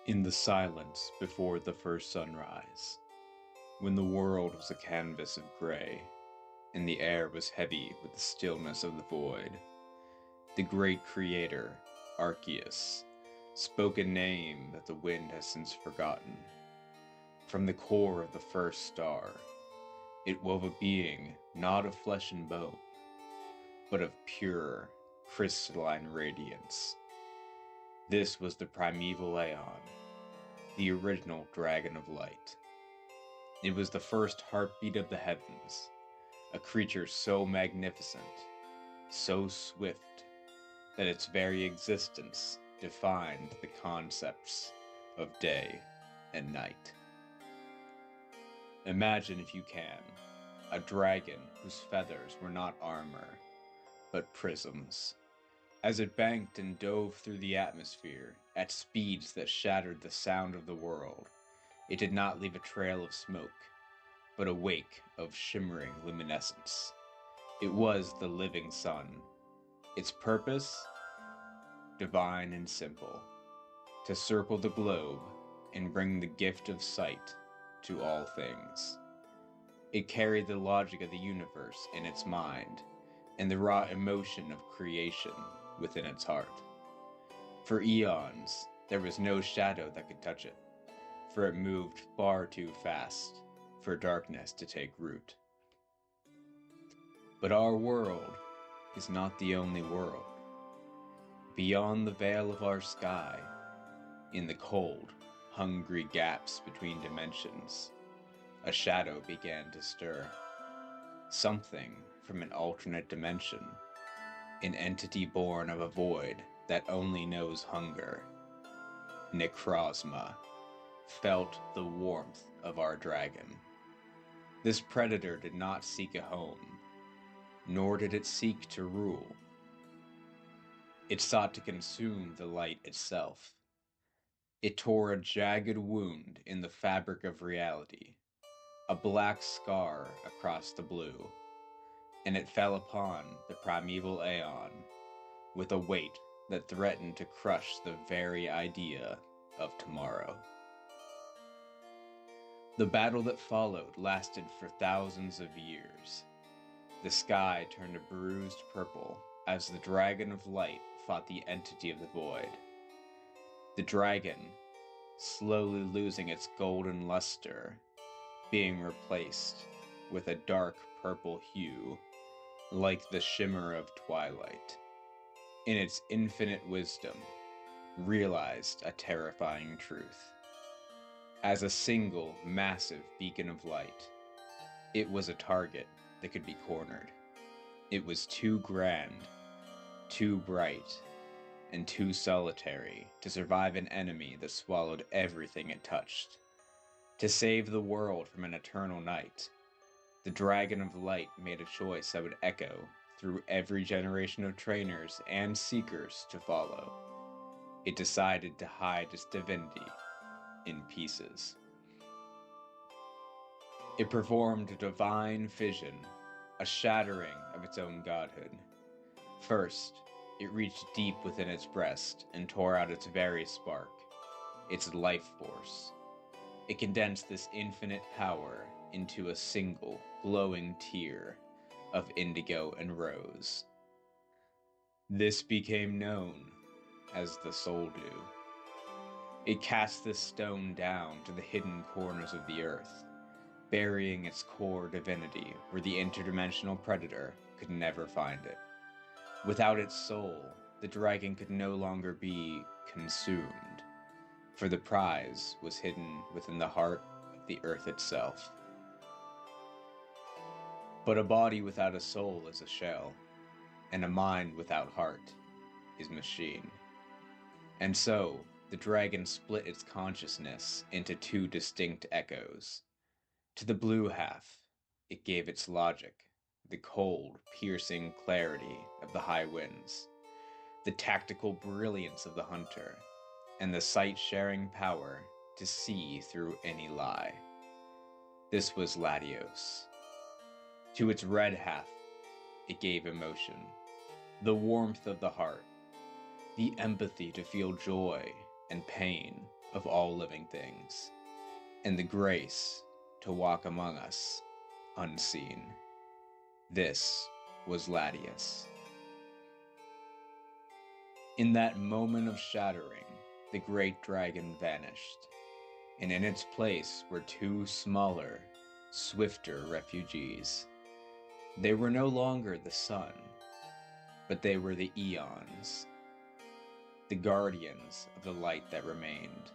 In the silence before the first sunrise, when the world was a canvas of gray, and the air was heavy with the stillness of the void, the great creator, Arceus, spoke a name that the wind has since forgotten. From the core of the first star, it wove a being not of flesh and bone, but of pure, crystalline radiance. This was the primeval Aeon, the original dragon of light. It was the first heartbeat of the heavens, a creature so magnificent, so swift, that its very existence defined the concepts of day and night. Imagine, if you can, a dragon whose feathers were not armor, but prisms. As it banked and dove through the atmosphere at speeds that shattered the sound of the world, it did not leave a trail of smoke, but a wake of shimmering luminescence. It was the living sun. Its purpose? Divine and simple: to circle the globe and bring the gift of sight to all things. It carried the logic of the universe in its mind, and the raw emotion of creation within its heart. For eons, there was no shadow that could touch it, for it moved far too fast for darkness to take root. But our world is not the only world. Beyond the veil of our sky, in the cold, hungry gaps between dimensions, a shadow began to stir. Something from an alternate dimension, an entity born of a void that only knows hunger. Necrozma felt the warmth of our dragon. This predator did not seek a home, nor did it seek to rule. It sought to consume the light itself. It tore a jagged wound in the fabric of reality, a black scar across the blue, and it fell upon the primeval Aeon with a weight that threatened to crush the very idea of tomorrow. The battle that followed lasted for thousands of years. The sky turned a bruised purple as the Dragon of Light fought the entity of the void. The dragon, slowly losing its golden luster, being replaced with a dark purple hue, like the shimmer of twilight. In its infinite wisdom, realized a terrifying truth. As a single, massive beacon of light, it was a target that could be cornered. It was too grand, too bright, and too solitary to survive an enemy that swallowed everything it touched. To save the world from an eternal night, the Dragon of Light made a choice that would echo through every generation of trainers and seekers to follow. It decided to hide its divinity in pieces. It performed a divine fission, a shattering of its own godhood. First, it reached deep within its breast and tore out its very spark, its life force. It condensed this infinite power into a single, glowing tear of indigo and rose. This became known as the Soul Dew. It cast this stone down to the hidden corners of the earth, burying its core divinity where the interdimensional predator could never find it. Without its soul, the dragon could no longer be consumed, for the prize was hidden within the heart of the earth itself. But a body without a soul is a shell, and a mind without heart is machine. And so, the dragon split its consciousness into two distinct echoes. To the blue half, it gave its logic, the cold, piercing clarity of the high winds, the tactical brilliance of the hunter, and the sight-sharing power to see through any lie. This was Latios. To its red half, it gave emotion, the warmth of the heart, the empathy to feel joy and pain of all living things, and the grace to walk among us unseen. This was Latias. In that moment of shattering, the great dragon vanished, and in its place were two smaller, swifter refugees. They were no longer the sun, but they were the Eons, the guardians of the light that remained.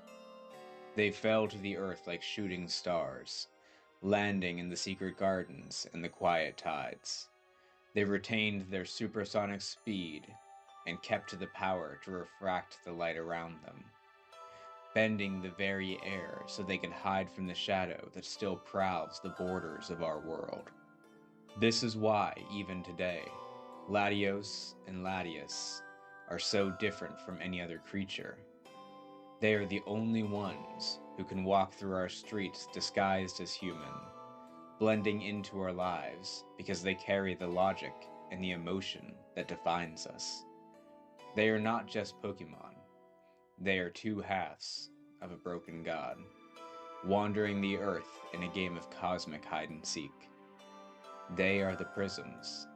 They fell to the earth like shooting stars, landing in the secret gardens and the quiet tides. They retained their supersonic speed and kept to the power to refract the light around them, bending the very air so they can hide from the shadow that still prowls the borders of our world. This is why, even today, Latios and Latias are so different from any other creature. They are the only ones who can walk through our streets disguised as human, blending into our lives because they carry the logic and the emotion that defines us. They are not just Pokemon. They are two halves of a broken god, wandering the earth in a game of cosmic hide-and-seek. They are the prisms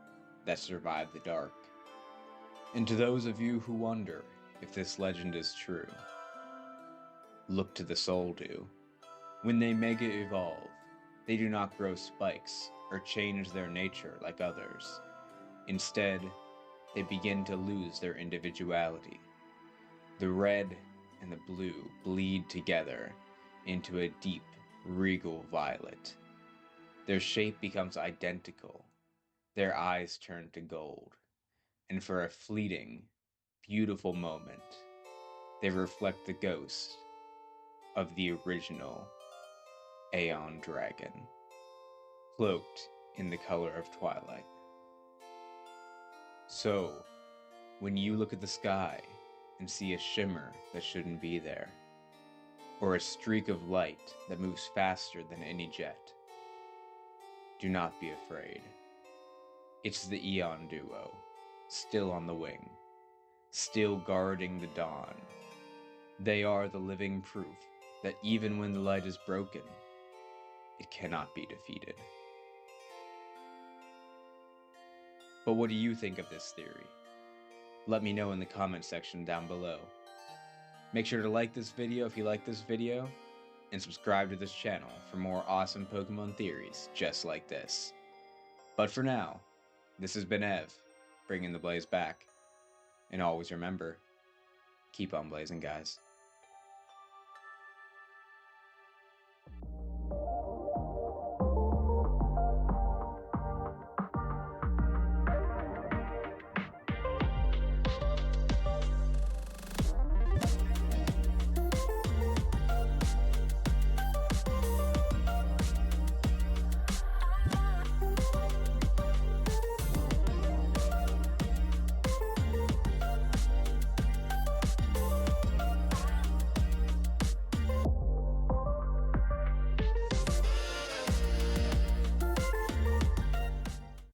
that survive the dark. And to those of you who wonder if this legend is true, look to the Soul Dew. When they mega evolve, they do not grow spikes or change their nature like others. Instead, they begin to lose their individuality. The red and the blue bleed together into a deep, regal violet. Their shape becomes identical. Their eyes turn to gold. And for a fleeting, beautiful moment, they reflect the ghost of the original Aeon Dragon, cloaked in the color of twilight. So, when you look at the sky and see a shimmer that shouldn't be there, or a streak of light that moves faster than any jet, do not be afraid. It's the Eon Duo, still on the wing, still guarding the dawn. They are the living proof that even when the light is broken, it cannot be defeated. But what do you think of this theory? Let me know in the comment section down below. Make sure to like this video if you like this video, and subscribe to this channel for more awesome Pokemon theories just like this. But for now, this has been Ev, bringing the blaze back. And always remember, keep on blazing, guys.